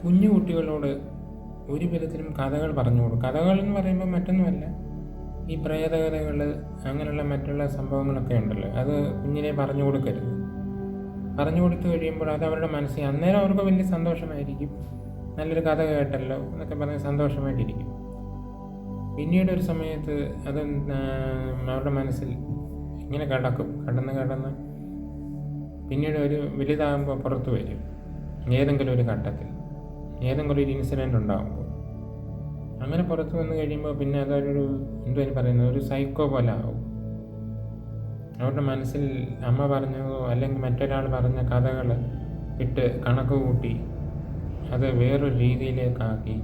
കുഞ്ഞു കുട്ടികളോട് ഒരു വിധത്തിലും കഥകൾ പറഞ്ഞു കൊടുക്കും. കഥകൾ എന്ന് പറയുമ്പോൾ മറ്റൊന്നുമല്ല, ഈ പ്രേതകഥകൾ അങ്ങനെയുള്ള മറ്റുള്ള സംഭവങ്ങളൊക്കെ ഉണ്ടല്ലോ, അത് കുഞ്ഞിനെ പറഞ്ഞു കൊടുക്കരുത്. പറഞ്ഞു കൊടുത്തു കഴിയുമ്പോൾ അത് അവരുടെ മനസ്സിൽ അന്നേരം അവർക്ക് വലിയ സന്തോഷമായിരിക്കും. നല്ലൊരു കഥ കേട്ടല്ലോ എന്നൊക്കെ പറഞ്ഞ് സന്തോഷമായിട്ടിരിക്കും. പിന്നീട് ഒരു സമയത്ത് അത് അവരുടെ മനസ്സിൽ ഇങ്ങനെ കടന്ന് പിന്നീട് ഒരു വലുതാകുമ്പോൾ പുറത്തു വരും. ഏതെങ്കിലും ഒരു ഘട്ടത്തിൽ ഏതെങ്കിലും ഒരു ഇൻസിഡൻ്റ് ഉണ്ടാകുമ്പോൾ അങ്ങനെ പുറത്ത് വന്നു കഴിയുമ്പോൾ പിന്നെ അതൊരു എന്തുവരും പറയുന്നത്, ഒരു സൈക്കോ പോലെ ആവും. അവരുടെ മനസ്സിൽ അമ്മ പറഞ്ഞതോ അല്ലെങ്കിൽ മറ്റൊരാൾ പറഞ്ഞ കഥകൾ ഇട്ട് കണക്ക് കൂട്ടി അത് വേറൊരു രീതിയിലേക്കാക്കി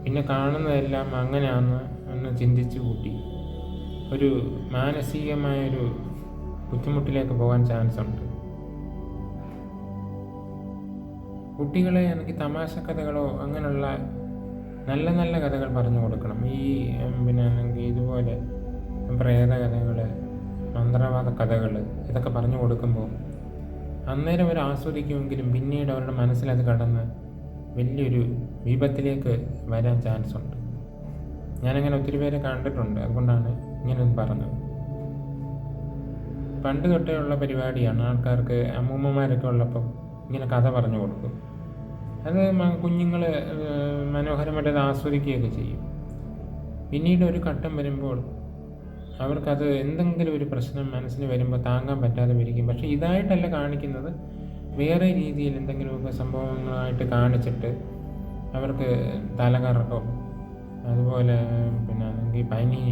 പിന്നെ കാണുന്നതെല്ലാം അങ്ങനെയാണെന്ന് ഒന്ന് ചിന്തിച്ച് കൂട്ടി ഒരു മാനസികമായൊരു ബുദ്ധിമുട്ടിലേക്ക് പോകാൻ ചാൻസ് ഉണ്ട്. കുട്ടികളെ എനിക്ക് തമാശ കഥകളോ അങ്ങനെയുള്ള നല്ല നല്ല കഥകൾ പറഞ്ഞു കൊടുക്കണം. ഈ പിന്നെ ഇതുപോലെ പ്രേത കഥകൾ, മന്ത്രവാദ കഥകൾ ഇതൊക്കെ പറഞ്ഞു കൊടുക്കുമ്പോൾ അന്നേരം അവർ ആസ്വദിക്കുമെങ്കിലും പിന്നീട് അവരുടെ മനസ്സിലത് കടന്ന് വലിയൊരു വിപത്തിലേക്ക് വരാൻ ചാൻസ് ഉണ്ട്. ഞാനങ്ങനെ ഒത്തിരി പേരെ കണ്ടിട്ടുണ്ട്. അതുകൊണ്ടാണ് ഇങ്ങനെയൊന്ന് പറഞ്ഞത്. പണ്ട് തൊട്ടേ ഉള്ള പരിപാടിയാണ്. ആൾക്കാർക്ക് അമ്മൂമ്മമാരൊക്കെ ഉള്ളപ്പം ഇങ്ങനെ കഥ പറഞ്ഞു കൊടുക്കും. അത് കുഞ്ഞുങ്ങൾ മനോഹരമായിട്ട് ആസ്വദിക്കുകയൊക്കെ ചെയ്യും. പിന്നീട് ഒരു ഘട്ടം വരുമ്പോൾ അവർക്കത് എന്തെങ്കിലും ഒരു പ്രശ്നം മനസ്സിന് വരുമ്പോൾ താങ്ങാൻ പറ്റാതെ വരികയും, പക്ഷേ ഇതായിട്ടല്ല കാണിക്കുന്നത്, വേറെ രീതിയിൽ എന്തെങ്കിലുമൊക്കെ സംഭവങ്ങളായിട്ട് കാണിച്ചിട്ട് അവർക്ക് തലകറക്കം, അതുപോലെ പിന്നെ പനി,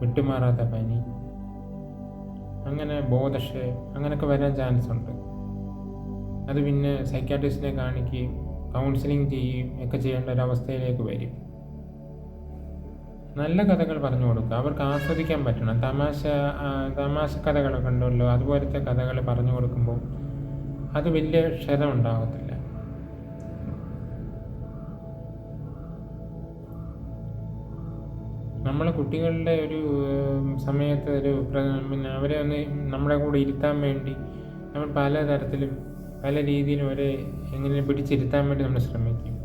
വിട്ടുമാറാത്ത പനി, അങ്ങനെ ബോധക്ഷയം അങ്ങനെയൊക്കെ വരാൻ ചാൻസ് ഉണ്ട്. അത് പിന്നെ സൈക്കാട്രിസ്റ്റിനെ കാണിക്കുകയും കൗൺസിലിംഗ് ചെയ്യുകയും ഒക്കെ ചെയ്യേണ്ട ഒരവസ്ഥയിലേക്ക് വരും. നല്ല കഥകൾ പറഞ്ഞു കൊടുക്കുക, അവർക്ക് ആസ്വദിക്കാൻ പറ്റണം. തമാശ കഥകളൊക്കെ ഉണ്ടല്ലോ, അതുപോലത്തെ കഥകൾ പറഞ്ഞു കൊടുക്കുമ്പോൾ അത് വലിയ ക്ഷതം ഉണ്ടാകത്തില്ല. നമ്മൾ കുട്ടികളുടെ ഒരു സമയത്ത് പിന്നെ അവരെ ഒന്ന് നമ്മുടെ കൂടെ ഇരുത്താൻ വേണ്ടി നമ്മൾ പലതരത്തിലും പല രീതിയിലും അവരെ എങ്ങനെ പിടിച്ചിരുത്താൻ വേണ്ടി നമ്മൾ ശ്രമിക്കും.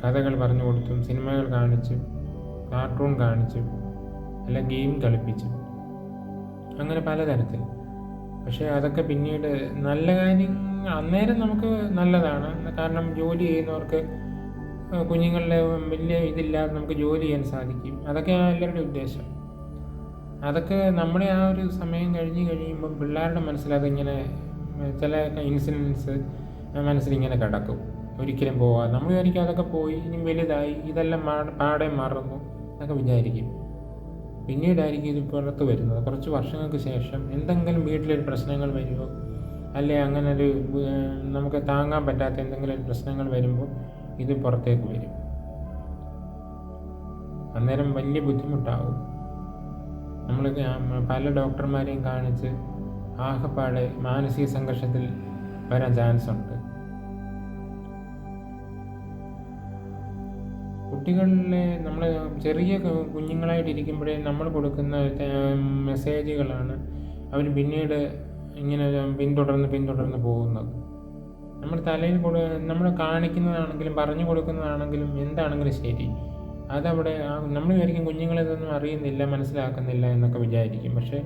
കഥകൾ പറഞ്ഞു കൊടുത്തും, സിനിമകൾ കാണിച്ചും, കാർട്ടൂൺ കാണിച്ചും, അല്ല ഗെയിം കളിപ്പിച്ചും, അങ്ങനെ പലതരത്തിൽ. പക്ഷേ അതൊക്കെ പിന്നീട് നല്ല കാര്യം അന്നേരം നമുക്ക് നല്ലതാണ്. കാരണം ജോലി ചെയ്യുന്നവർക്ക് കുഞ്ഞുങ്ങളുടെ വലിയ ഇതില്ലാതെ നമുക്ക് ജോലി ചെയ്യാൻ സാധിക്കും. അതൊക്കെയാണ് എല്ലാവരുടെയും ഉദ്ദേശം. അതൊക്കെ നമ്മുടെ ആ ഒരു സമയം കഴിയുമ്പം പിള്ളേരുടെ മനസ്സിലതിങ്ങനെ ചില ഇൻസിഡൻസ് മനസ്സിലിങ്ങനെ കിടക്കും, ഒരിക്കലും പോകാതെ. നമ്മൾ വിചാരിക്കും അതൊക്കെ പോയി, ഇനി വലുതായി, ഇതെല്ലാം പാടെ മറന്നു എന്നൊക്കെ വിചാരിക്കും. പിന്നീടായിരിക്കും ഇത് പുറത്ത് വരുന്നത്. കുറച്ച് വർഷങ്ങൾക്ക് ശേഷം എന്തെങ്കിലും വീട്ടിലൊരു പ്രശ്നങ്ങൾ വരുമോ, അല്ലെ അങ്ങനെ ഒരു നമുക്ക് താങ്ങാൻ പറ്റാത്ത എന്തെങ്കിലും ഒരു പ്രശ്നങ്ങൾ വരുമ്പോൾ ഇത് പുറത്തേക്ക് വരും. അന്നേരം വലിയ ബുദ്ധിമുട്ടാവും. നമ്മൾ പല ഡോക്ടർമാരെയും കാണിച്ച് ആകെപ്പാടെ മാനസിക സംഘർഷത്തിൽ വരാൻ ചാൻസ് ഉണ്ട്. കുട്ടികളിലെ നമ്മൾ ചെറിയ കുഞ്ഞുങ്ങളായിട്ടിരിക്കുമ്പോഴേ നമ്മൾ കൊടുക്കുന്ന മെസ്സേജുകളാണ് അവർ പിന്നീട് ഇങ്ങനെ പിന്തുടർന്ന് പോകുന്നത്. നമ്മൾ തലയിൽ നമ്മൾ കാണിക്കുന്നതാണെങ്കിലും പറഞ്ഞു കൊടുക്കുന്നതാണെങ്കിലും എന്താണെങ്കിലും ശരി, അതവിടെ നമ്മൾ വിചാരിക്കും കുഞ്ഞുങ്ങളിതൊന്നും അറിയുന്നില്ല, മനസ്സിലാക്കുന്നില്ല എന്നൊക്കെ വിചാരിക്കും. പക്ഷേ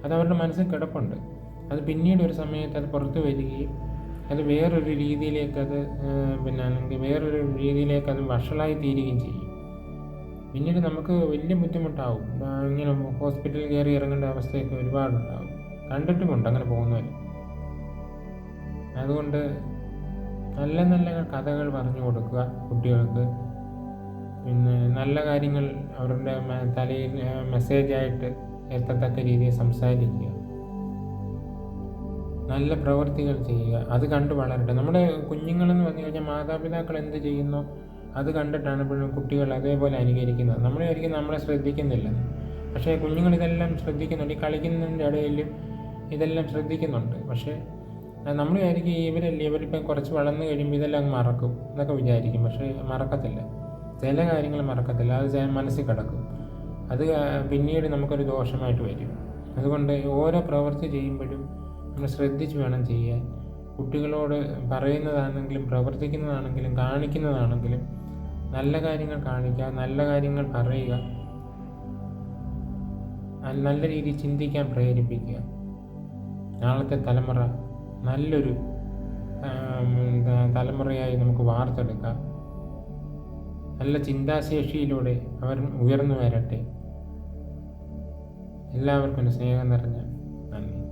അത് അവരുടെ മനസ്സിൽ കിടപ്പുണ്ട്. അത് പിന്നീട് ഒരു സമയത്ത് അത് പുറത്തു വരികയും അത് വേറൊരു രീതിയിലേക്ക് വേറൊരു രീതിയിലേക്ക് അത് വഷളായി തീരുകയും ചെയ്യും. പിന്നീട് നമുക്ക് വലിയ ബുദ്ധിമുട്ടാവും. ഇങ്ങനെ ഹോസ്പിറ്റലിൽ കയറി ഇറങ്ങേണ്ട അവസ്ഥയൊക്കെ ഒരുപാടുണ്ടാവും. കണ്ടിട്ടുമുണ്ട് അങ്ങനെ പോകുന്നവർ. അതുകൊണ്ട് നല്ല നല്ല കഥകൾ പറഞ്ഞു കൊടുക്കുക കുട്ടികൾക്ക്. പിന്നെ നല്ല കാര്യങ്ങൾ അവരുടെ തലയിൽ മെസ്സേജായിട്ട് എത്തത്തക്ക രീതിയിൽ സംസാരിക്കുക, നല്ല പ്രവൃത്തികൾ ചെയ്യുക, അത് കണ്ട് വളരട്ടെ. നമ്മുടെ കുഞ്ഞുങ്ങളെന്ന് പറഞ്ഞു കഴിഞ്ഞാൽ മാതാപിതാക്കൾ എന്ത് ചെയ്യുന്നോ അത് കണ്ടിട്ടാണ് ഇപ്പോഴും കുട്ടികൾ അതേപോലെ അനുകരിക്കുന്നത്. നമ്മൾ വിചാരിക്കും നമ്മളെ ശ്രദ്ധിക്കുന്നില്ല, പക്ഷേ കുഞ്ഞുങ്ങൾ ഇതെല്ലാം ശ്രദ്ധിക്കുന്നുണ്ട്. ഈ കളിക്കുന്നതിൻ്റെ ഇടയിലും ഇതെല്ലാം ശ്രദ്ധിക്കുന്നുണ്ട്. പക്ഷേ നമ്മൾ വിചാരിക്കും ഇവരിപ്പം കുറച്ച് വളർന്നു കഴിയുമ്പോൾ ഇതെല്ലാം മറക്കും എന്നൊക്കെ വിചാരിക്കും. പക്ഷേ മറക്കത്തില്ല, ചില കാര്യങ്ങൾ മറക്കത്തില്ല. അത് മനസ്സിൽ കിടക്കും. അത് പിന്നീട് നമുക്കൊരു ദോഷമായിട്ട് വരും. അതുകൊണ്ട് ഓരോ പ്രവൃത്തി ചെയ്യുമ്പോഴും നമ്മൾ ശ്രദ്ധിച്ച് വേണം ചെയ്യാൻ. കുട്ടികളോട് പറയുന്നതാണെങ്കിലും പ്രവർത്തിക്കുന്നതാണെങ്കിലും കാണിക്കുന്നതാണെങ്കിലും നല്ല കാര്യങ്ങൾ കാണിക്കുക, നല്ല കാര്യങ്ങൾ പറയുക, നല്ല രീതിയിൽ ചിന്തിക്കാൻ പ്രേരിപ്പിക്കുക. നാളത്തെ തലമുറ നല്ലൊരു തലമുറയായി നമുക്ക് വാർത്തെടുക്കാം. നല്ല ചിന്താശേഷിയിലൂടെ അവർ ഉയർന്നു വരട്ടെ. എല്ലാവർക്കും സ്നേഹം നിറഞ്ഞ നന്ദി.